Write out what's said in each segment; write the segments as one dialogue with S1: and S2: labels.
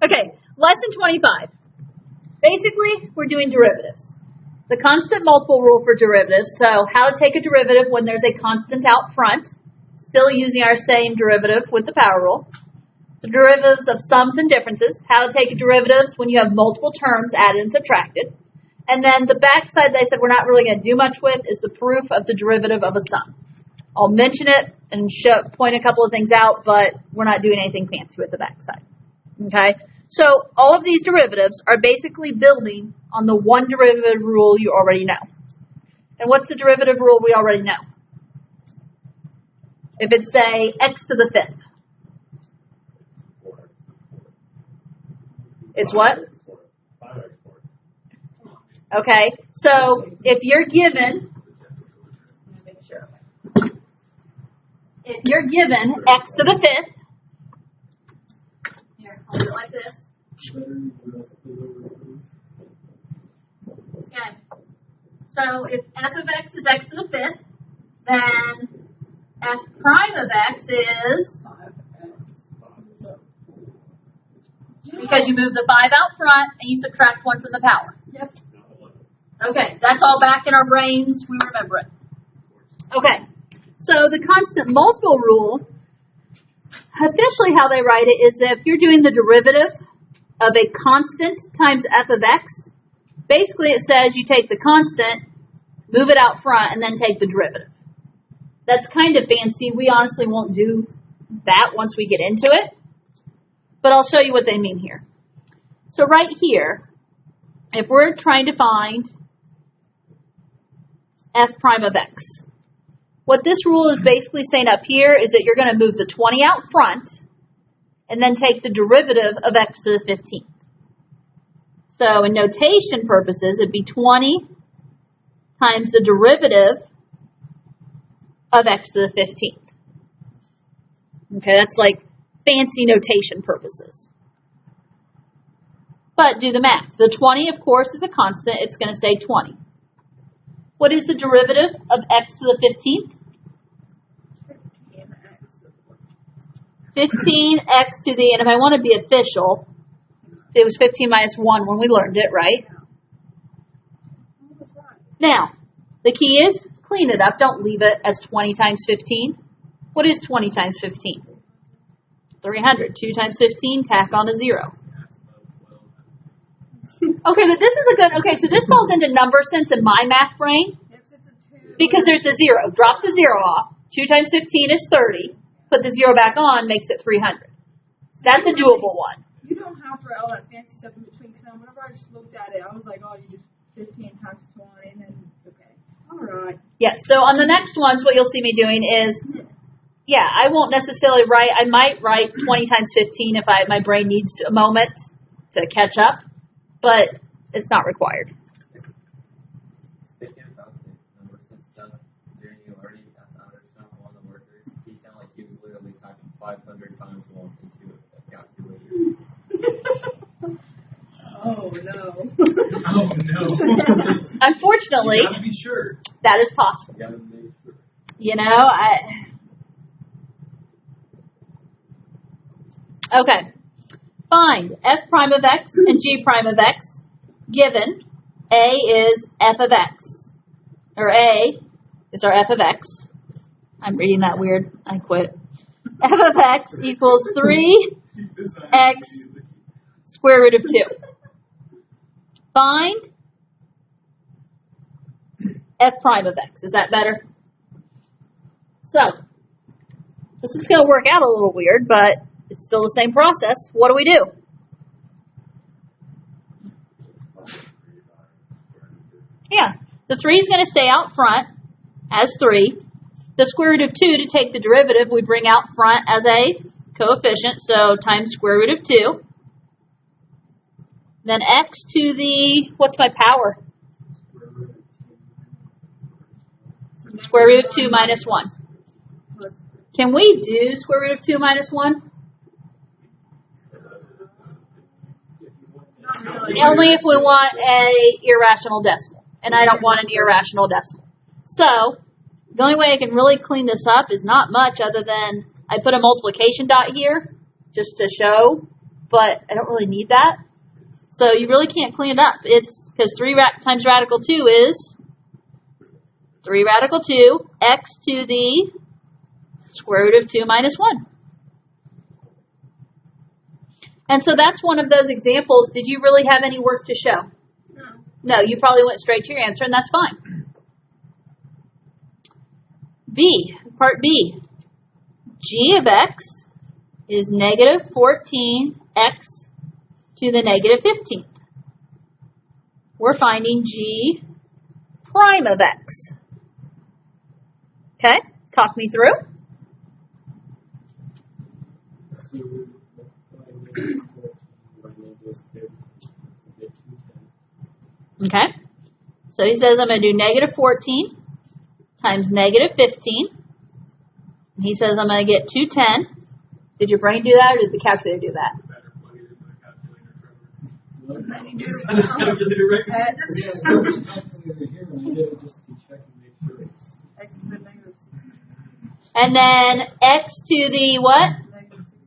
S1: Okay, lesson 25. Basically, we're doing derivatives. The constant multiple rule for derivatives, so how to take a derivative when there's a constant out front, still using our same derivative with the power rule. The derivatives of sums and differences, how to take derivatives when you have multiple terms added and subtracted. And then the back side that I said we're not really going to do much with is the proof of the derivative of a sum. I'll mention it and point a couple of things out, but we're not doing anything fancy with the back side. Okay? So all of these derivatives are basically building on the one derivative rule you already know. And what's the derivative rule we already know? If it's, say, x to the fifth. It's what? Okay, so if you're given x to the fifth, here, hold it like this. Okay, so if f of x is x to the fifth, then f prime of x is, because you move the 5 out front and you subtract 1 from the power. Yep. Okay, that's all back in our brains. We remember it. Okay, so the constant multiple rule, officially how they write it is that if you're doing the derivative of a constant times f of x, basically it says you take the constant, move it out front, and then take the derivative. That's kind of fancy. We honestly won't do that once we get into it. But I'll show you what they mean here. So right here, if we're trying to find f prime of x, what this rule is basically saying up here is that you're going to move the 20 out front and then take the derivative of x to the 15th. So in notation purposes, it'd be 20 times the derivative of x to the 15th. Okay, that's like fancy notation purposes. But do the math. The 20, of course, is a constant. It's going to say 20. What is the derivative of x to the 15th? 15x to the, and if I want to be official, it was 15 minus 1 when we learned it, right? Now, the key is clean it up. Don't leave it as 20 times 15. What is 20 times 15? 300. 2 times 15, tack on a 0. Okay, but this is a good, okay, so this falls into number sense in my math brain. Because there's the 0. Drop the 0 off. 2 times 15 is 30. Put the 0 back on, makes it 300. That's a doable one.
S2: You don't have to write all that fancy stuff in between, because whenever I just looked at it, I was like, oh, you just 15 times 20, and then, okay. All right.
S1: Yes, so on the next ones, what you'll see me doing is, yeah, I won't necessarily write, I might write 20 times 15 if my brain needs a moment to catch up, but it's not required.
S3: Speaking about the number sense stuff, during your learning at the understand one of the workers, he sounded like he was literally typing 500 times 1 into a calculator.
S2: Oh, no.
S3: Oh, no.
S1: Unfortunately,
S3: You gotta be sure.
S1: that is possible.
S3: You gotta make sure.
S1: You know, okay. Find f prime of x and g prime of x given a is f of x, or a is our f of x. I'm reading that weird. I quit. F of x equals 3x square root of 2. Find f prime of x. Is that better? So, this is going to work out a little weird, but it's still the same process. What do we do? Yeah, the 3 is going to stay out front as 3. The square root of 2, to take the derivative, we bring out front as a coefficient, so times square root of 2. Then x to the, what's my power? Square root of 2 minus 1. Can we do square root of 2 minus 1? Only if we want a irrational decimal. And I don't want an irrational decimal. So, the only way I can really clean this up is not much other than I put a multiplication dot here just to show but I don't really need that. So you really can't clean it up. It's because 3 times radical 2 is 3 radical 2, x to the square root of 2 minus 1. And so that's one of those examples. Did you really have any work to show?
S2: No.
S1: No, you probably went straight to your answer, and that's fine. B, part B. G of x is negative 14x to the negative 15th. We're finding G prime of x. Okay, talk me through.
S4: So we multiply negative 14 by negative 30 to get 210.
S1: Okay, so he says I'm going to do negative 14 times negative 15. And he says I'm going to get 210. Did your brain do that, or did the calculator do that?
S4: Better plug it into the calculator, Trevor.
S2: And you do
S4: Calculator right
S2: x,
S4: Yeah, I put the calculator here, and I did it just to check and make sure it's
S2: x to the negative 16.
S1: And then x to the what?
S2: Negative 16.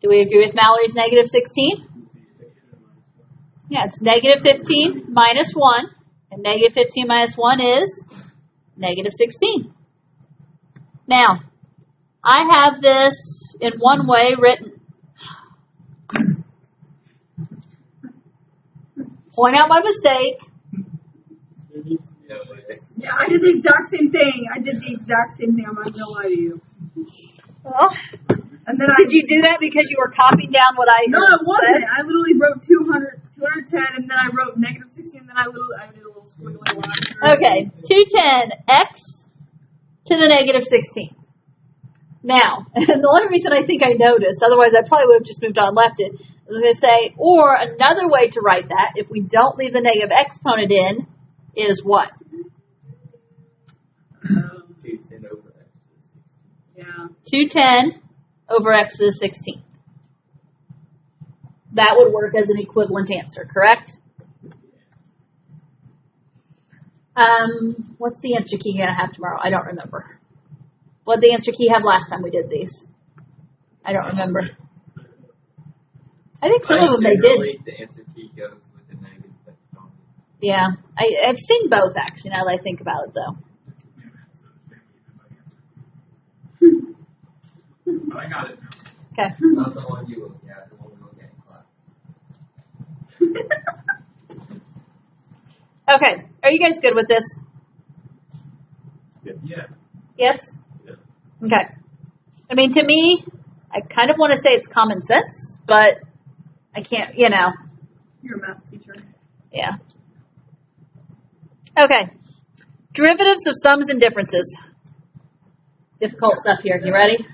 S1: Do we agree with Mallory's negative 16? Yeah, it's negative 15 minus 1. And negative 15 minus 1 is negative 16. Now, I have this in one way written. Point out my mistake.
S2: Yeah, I did the exact same thing. I'm not gonna lie to you.
S1: Oh.
S2: And then
S1: Did you do that because you were copying down what I
S2: No, it wasn't.
S1: said?
S2: I literally wrote 210, and then I wrote negative 16, and then I did a little squiggly line.
S1: Okay, 210x to the negative 16. Now, and the only reason I think I noticed, otherwise I probably would have just moved on and left it, I was going to say, or another way to write that, if we don't leave the negative exponent in, is what?
S3: 210 over x.
S2: Yeah.
S1: 210 over x to the 16th. That would work as an equivalent answer, correct? What's the answer key you're going to have tomorrow? I don't remember. What did the answer key have last time we did these? I don't remember. I think some of them they did.
S3: The answer key goes with the negative exponent.
S1: Yeah, I've seen both actually. Now that I think about it, though.
S4: But I got it.
S1: Okay.
S3: Not the one you look at, the one we look at in class.
S1: Okay. Are you guys good with this?
S4: Yeah.
S1: Yes.
S4: Yeah.
S1: Okay. I mean, to me, I kind of want to say it's common sense, but I can't.
S2: You're a math teacher.
S1: Yeah. Okay. Derivatives of sums and differences. Difficult stuff here. You ready?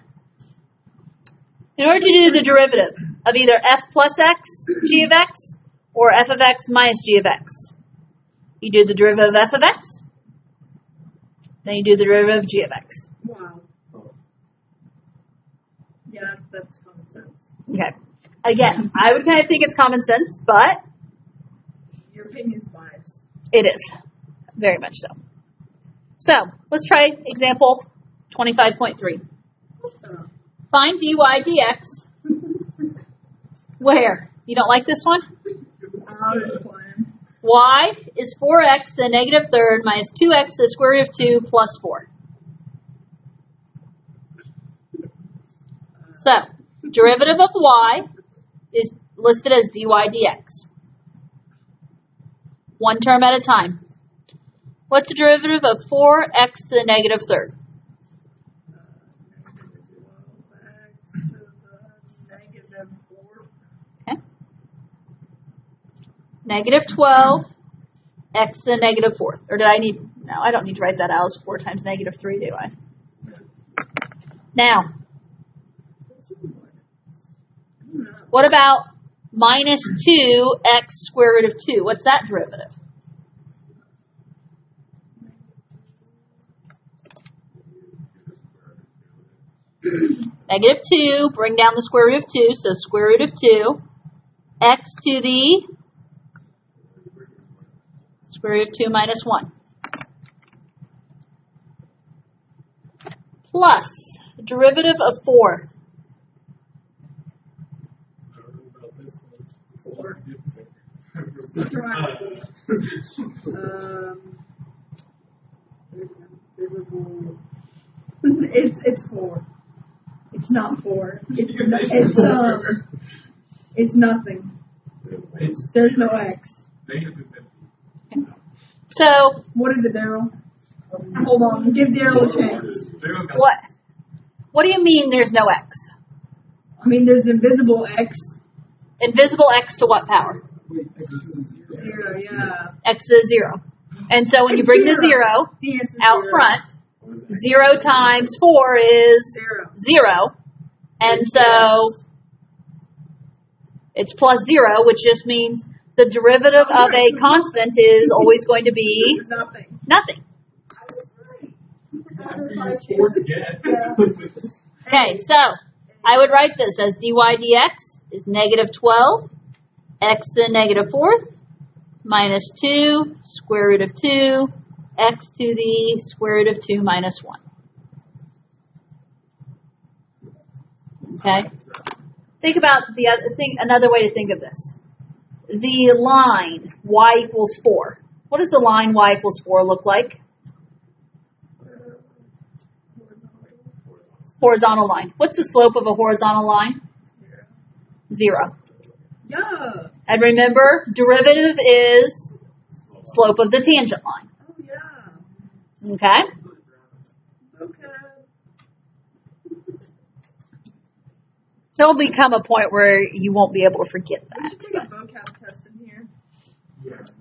S1: In order to do the derivative of either f plus x, g of x, or f of x minus g of x, you do the derivative of f of x, then you do the derivative of g of x.
S2: Wow. Yeah, that's common sense.
S1: Okay. Again, I would kind of think it's common sense, but
S2: Your opinion's biased.
S1: it is. Very much so. So, let's try example 25.3. Find dy dx. Where? You don't like this one?
S2: I'm just playing.
S1: Y is 4x to the negative third minus 2x to the square root of 2 plus 4. So, derivative of y is listed as dy dx. One term at a time. What's the derivative of 4x to the negative third?
S2: X to the negative 4.
S1: Okay. Negative 12 x to the negative fourth. Or did I need, no, I don't need to write that out as 4 times negative 3, do I? Now, what about minus 2x square root of 2? What's that derivative? Negative 2, bring down the square root of 2, so square root of 2, x to the square root of 2 minus 1. Plus, derivative of 4.
S4: this one. It's a lot different.
S2: That's right. It's 4. It's not 4. It's nothing. There's no X.
S4: Negative 50.
S1: So
S2: What is it, Daryl? Hold on. Give Daryl a chance.
S1: what do you mean there's no X?
S2: I mean, there's invisible X.
S1: Invisible X to what power?
S4: Wait, X is 0.
S2: 0, yeah.
S1: X is 0. And so when you bring the 0
S2: The answer's
S1: out
S2: 0.
S1: front, 0 times 4 is 0. And so it's plus 0, which just means the derivative of a constant is always going to be
S2: It's nothing.
S1: nothing. Okay, so I would write this as dy dx is negative 12 x to the negative 4th minus 2 square root of 2 x to the square root of 2 minus 1. Okay? Think about the other thing. Another way to think of this. The line y equals 4. What does the line y equals 4 look like? Horizontal line. What's the slope of a horizontal line? 0.
S2: Yeah.
S1: And remember, derivative is slope of the tangent line.
S2: Oh, yeah.
S1: Okay?
S2: Okay.
S1: There'll become a point where you won't be able to forget
S2: We
S1: that.
S2: should take a vocab test in here.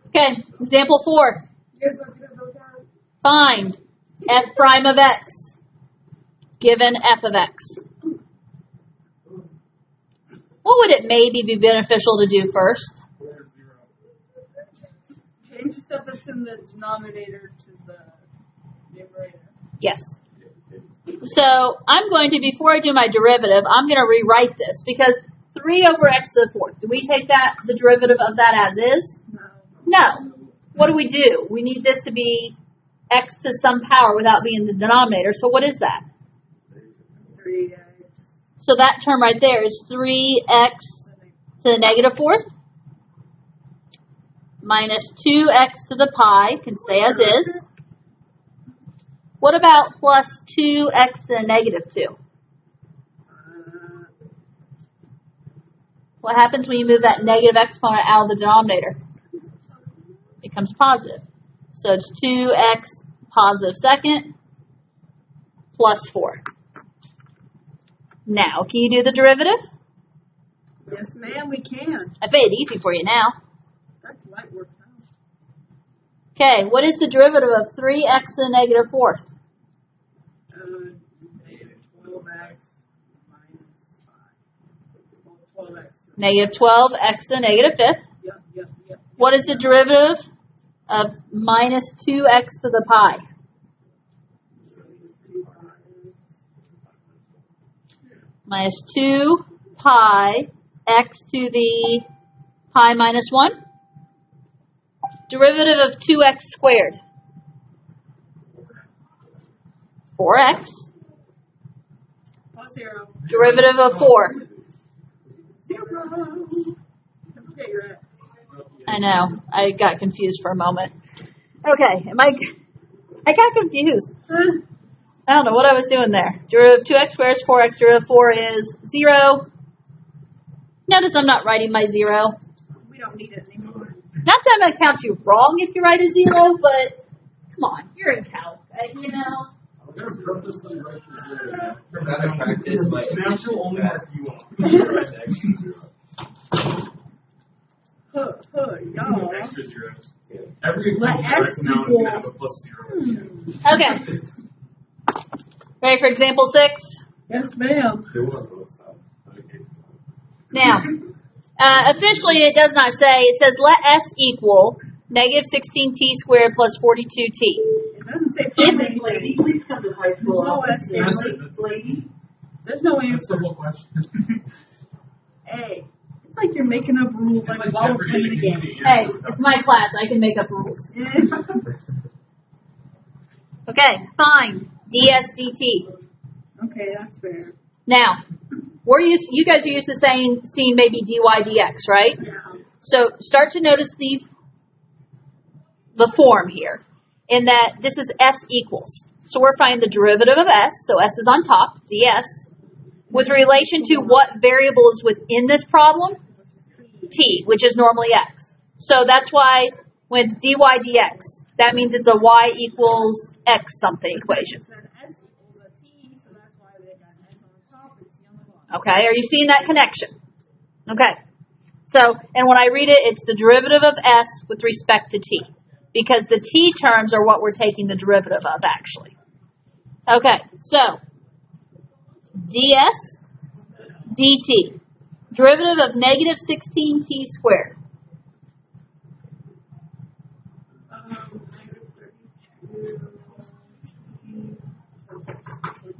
S1: Okay, example 4.
S2: You guys want to do a vocab?
S1: Find f prime of x given f of x. What would it maybe be beneficial to do first?
S2: Change the stuff that's in the denominator to the numerator.
S1: Yes. So I'm going to, before I do my derivative, I'm going to rewrite this because 3 over x to the 4th. Do we take that, the derivative of that as is?
S2: No.
S1: No. What do? We need this to be x to some power without being the denominator. So what is that?
S2: 3x.
S1: So that term right there is 3x to the negative 4th minus 2x to the pi, can stay as is. What about plus 2x to the negative 2? What happens when you move that negative exponent out of the denominator? It becomes positive. So it's 2x positive second plus 4. Now, can you do the derivative?
S2: Yes, ma'am, we can.
S1: I made it easy for you now.
S2: That's light work now.
S1: Okay, what is the derivative of 3x to the negative 4th?
S2: Negative 12x minus 5. 12x.
S1: Negative 12x to the negative 5th.
S2: Yep.
S1: What is the derivative of minus 2x to the pi? Minus 2 pi x to the pi minus 1. Derivative of 2x squared. 4x.
S2: Plus 0.
S1: Derivative of 4.
S2: 0. Don't forget your x.
S1: I know. I got confused for a moment. Okay. I got confused. I don't know what I was doing there. Derivative of 2x squared is 4x. Derivative of 4 is 0. Notice I'm not writing my 0.
S2: We don't need it anymore.
S1: Not that I'm going to count you wrong if you write a 0, but come on. You're in calc. You know.
S4: I'm going to purposely write the 0.
S3: From that practice, my
S4: Now she'll only mark you off.
S2: Y'all.
S4: Extra 0. Every
S2: Let
S4: equation
S2: x
S4: right now is going to
S2: equal-
S4: have a plus 0.
S1: Okay. Ready for example 6?
S2: Yes, ma'am.
S4: They will on both sides. Okay.
S1: Now, officially it does not say, it says let s equal negative 16t squared plus 42t.
S2: It doesn't say
S1: If-
S5: Lady, please come to high school.
S2: No S here.
S5: Lady.
S2: There's no
S4: That's the
S2: answer.
S4: whole question.
S2: A. It's like you're making up rules
S4: It's
S2: like while we're
S4: Jeopardy,
S2: playing a
S4: you
S2: game.
S4: need to
S1: Hey,
S4: answer
S1: it's my class. I can make up rules. Okay, find ds dt.
S2: Okay, that's fair.
S1: Now, You guys are used to seeing maybe dy dx, right?
S2: Yeah.
S1: So start to notice the form here, in that this is s equals. So we're finding the derivative of s, so s is on top, ds, with relation to what variable is within this problem? T, which is normally x. So that's why when it's dy dx, that means it's a y equals x something equation.
S2: It said S equals a T, so that's why they got S on the top and T on the bottom.
S1: Okay, are you seeing that connection? Okay. So, and when I read it, it's the derivative of s with respect to t, because the t terms are what we're taking the derivative of, actually. Okay, so ds dt, derivative of negative 16t squared.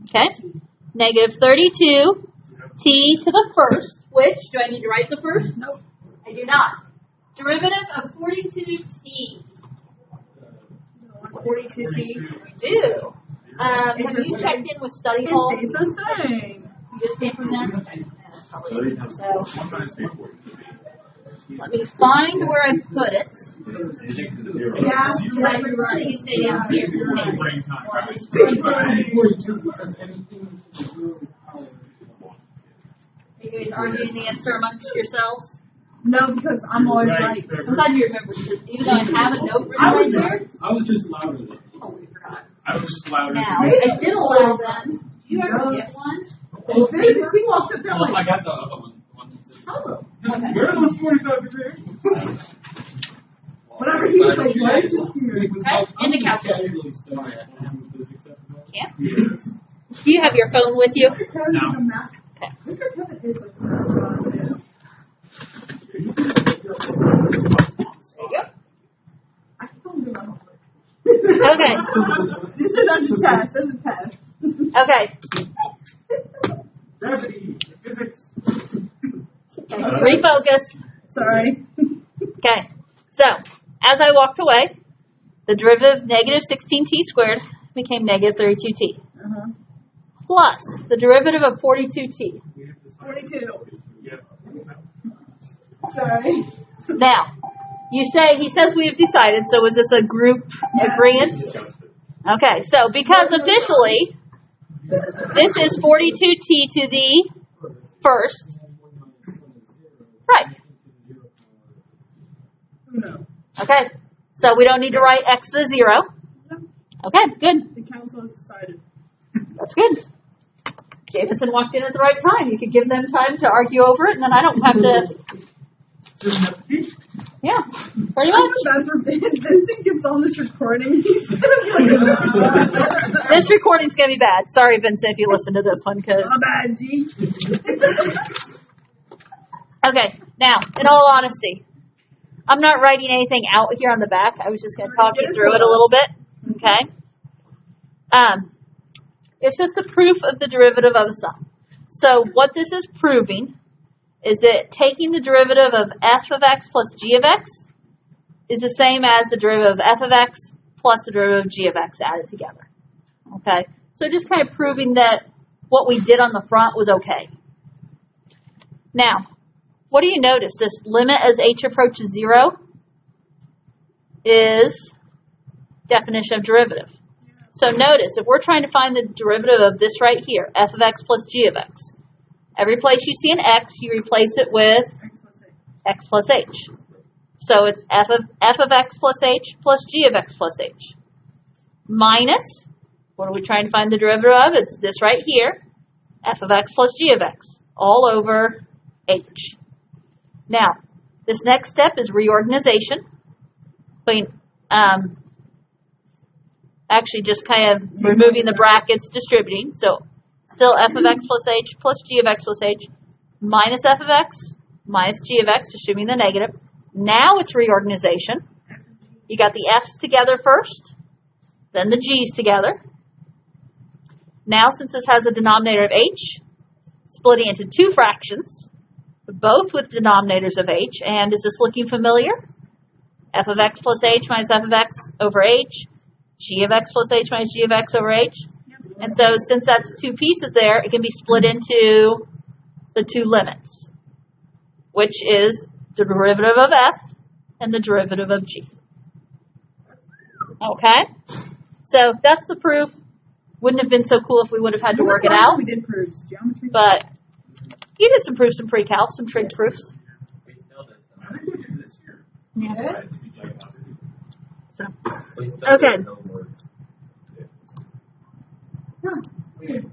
S1: Okay, negative 32 t to the first, which, do I need to write the first?
S2: Nope.
S1: I do not. Derivative of 42t.
S2: 42T.
S1: We do. Have you checked in with study hall?
S2: It stays the same.
S1: You just came from there? Okay. Yeah, that's probably it. So, let me find where I put it.
S2: Yeah.
S1: Because I prefer that you stay down here to take it. Or at least
S4: Because anything is really power.
S1: Are you guys arguing the answer amongst yourselves?
S2: No, because I'm always right.
S1: I'm glad you remembered, because even though I have a note written right there.
S4: I was just louder than you.
S1: Oh, we forgot.
S4: I was just louder
S1: Now,
S4: than you.
S1: I did allow them. Do you ever get one?
S2: He walks up there
S4: Well, I
S2: like,
S4: got the other one. The one that says,
S2: oh,
S1: Okay.
S4: where are those 45 degrees?
S2: whatever he was like, right? Just here.
S1: Okay, in the calculator. Yeah.
S4: Yes.
S1: Do you have your phone with you?
S2: No.
S1: Okay.
S2: Mr. Pivot is like,
S1: There you go.
S2: I don't know.
S1: Okay.
S2: This is as a test. As a test.
S1: Okay.
S4: Gravity, physics.
S1: Refocus.
S2: Sorry.
S1: Okay. So, as I walked away, the derivative of negative 16t squared became negative 32t.
S2: Uh-huh.
S1: Plus the derivative of 42t.
S2: 42.
S4: Yeah.
S2: Sorry.
S1: Now, he says we have decided, so is this a group agreement? Okay, so because officially, this is 42t to the first. Right.
S2: No.
S1: Okay, so we don't need to write x to the 0. Okay, good.
S2: The council has decided.
S1: That's good. Jameson walked in at the right time. You could give them time to argue over it, and then I don't have to. Yeah, pretty much.
S2: God forbid Vincent gets on this recording. He's gonna be like,
S1: This recording's going to be bad. Sorry, Vincent, if you listen to this one, because.
S2: my bad, G.
S1: Okay, now, in all honesty, I'm not writing anything out here on the back. I was just going to talk you through it a little bit. Okay? It's just a proof of the derivative of a sum. So what this is proving is that taking the derivative of f of x plus g of x is the same as the derivative of f of x plus the derivative of g of x added together. Okay? So just kind of proving that what we did on the front was okay. Now, what do you notice? This limit as h approaches 0 is definition of derivative. So notice, if we're trying to find the derivative of this right here, f of x plus g of x, every place you see an x, you replace it with x plus h. So it's f of x plus h plus g of x plus h. Minus, what are we trying to find the derivative of? It's this right here, f of x plus g of x, all over h. Now, this next step is reorganization. Actually just kind of removing the brackets, distributing. So still f of x plus h plus g of x plus h minus f of x minus g of x, distributing the negative. Now it's reorganization. You got the f's together first, then the g's together. Now, since this has a denominator of h, splitting into two fractions, both with denominators of h, and is this looking familiar? F of x plus h minus f of x over h, g of x plus h minus g of x over h. And so since that's two pieces there, it can be split into the two limits, which is the derivative of f and the derivative of g. Okay? So that's the proof. Wouldn't have been so cool if we would have had to work it out,
S2: We did proofs, geometry.
S1: but you did some proofs, some pre-calc, some trig proofs.
S3: We still did some.
S4: I think we did this year.
S1: Yeah.
S2: Yeah.
S4: To be like,
S1: So,
S3: We still
S1: Okay.
S3: did homework.
S2: Huh, weird.